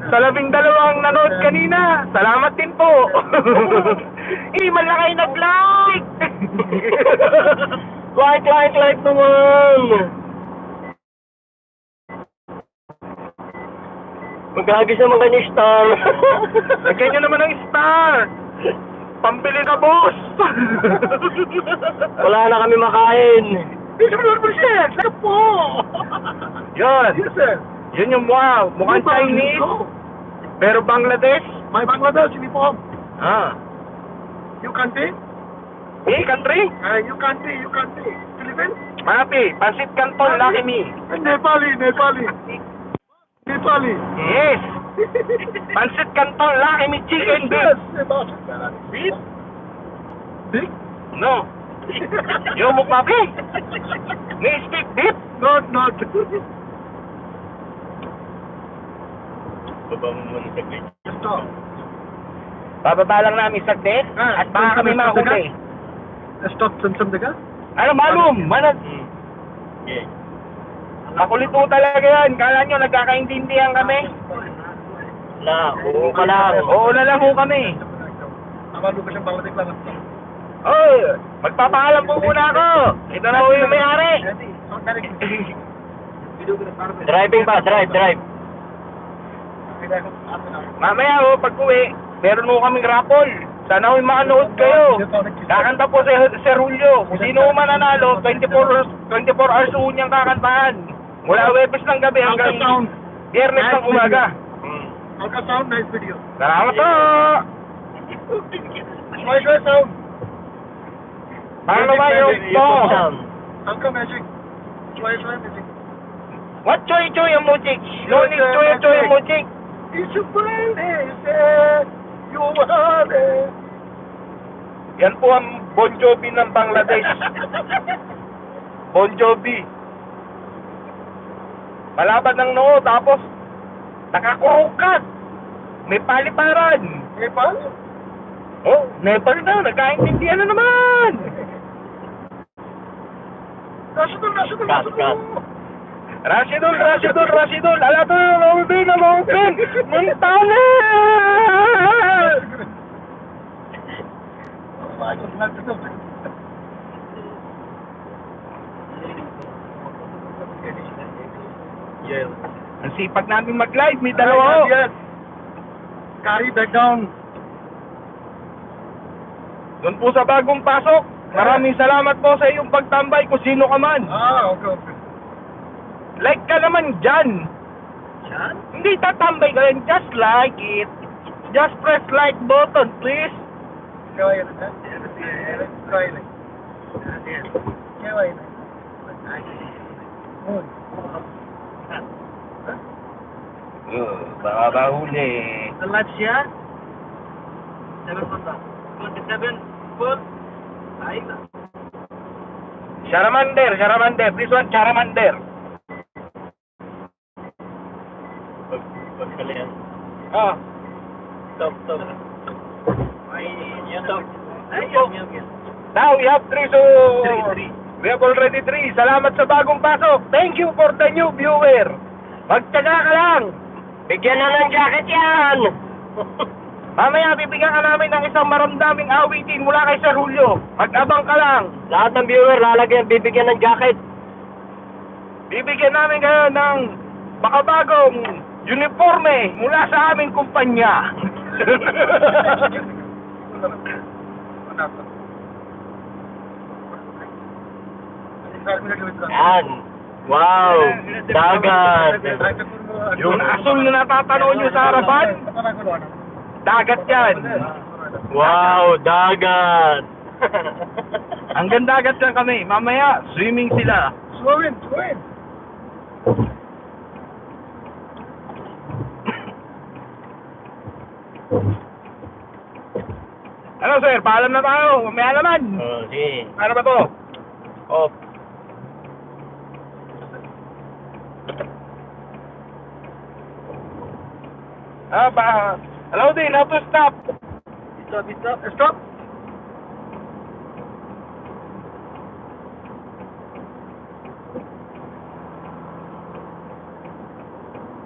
Sa 12 nanood kanina, salamat din po. Man lang kayo nag-like. Like naman. Magagis naman kayo ni Star. Lagyan nyo naman ng star. Pambili ka, boss. Wala na kami makain. Sir, po. Yun. Yes, sir. Yun yung mukhang Chinese. Pero Bangladesh. My Bangladesh uniform. Ah. You country? Country? You country. Philippines? Happy. Pansit Canton, Lucky Me. Nepali. Yes. Pansit Canton, Lucky Me chicken beef. Beef? Beef? No. Yung mukha beef. May steak beef. Not. Baba mo muna sa gate. Stop. Bababa lang namin saglit at baka kami mahuli. Stop some daga? Ano malum? Okay. Makulit po talaga yan. Kala nyo nagkakaintindihan kami? Oo ka lang. Oo na lang po kami. Amalu ka siyang bawat reklamo. Oy, magpapaalam po muna ako. Ito na po yung may-ari. Driving ba? Drive. Mamaya pag-uwi, meron po kaming raffle. Sana ho manood kayo. Kakanta po si Sir Julio. Kung sino mananalo, 24 hours po niyang kakantahan. Mula Webes ng gabi hanggang Biyernes ng umaga. Ultrasound, nice video. Salamat po! Swipe sound. Paano ba yung Sound. Uncle Magic. Swipe music. What choy choy yung mujik? Lonik choy choy yung mujik? It's a Friday, say you want it. Yan po ang Bon Jovi ng Bangladesh. Bon Jovi. Malabad ng noo, tapos nakakurukat. May paliparan. Nepal? Oh, Nepal na. Nagkaintindihan na naman. Rashidul. Rashidul. Alato na Mountain. Montana! Yes. Ang sipag namin mag-live. May dalawa. Yes. Carry that down. Doon po sa bagong pasok. Maraming salamat po sa iyong pagtambay kung sino ka man. Okay. Like ka naman dyan. Hindi tatambay ka rin. Just like it. Just press like button, please. Baka bahuli. The lights here? 7 foot. Sharamander. This one, Sharamander. Pagkali yan. Ah. Stop. Stop. Now we have 3, so... 3. We have already 3. Salamat sa bagong pasok. Thank you for the new viewer. Magtyaga ka lang. Bigyan na ng jacket yan! Mamaya bibigyan ka namin ng isang maramdaming awitin mula kay Sir Julio. Mag-abang ka lang. Lahat ng viewer bibigyan ng jacket. Bibigyan namin kayo ng makabagong uniforme mula sa aming kumpanya. Yan. Wow. Dagat. Yung asul na natatanaw nyo sa harapan, dagat yan. Wow. Dagat. Hanggang dagat yan kami. Mamaya, swimming sila. Swim. Ano sir, paalam na tayo. Mamaya naman. Sige. Ano ba to? Off. Hello din, how to stop? Stop.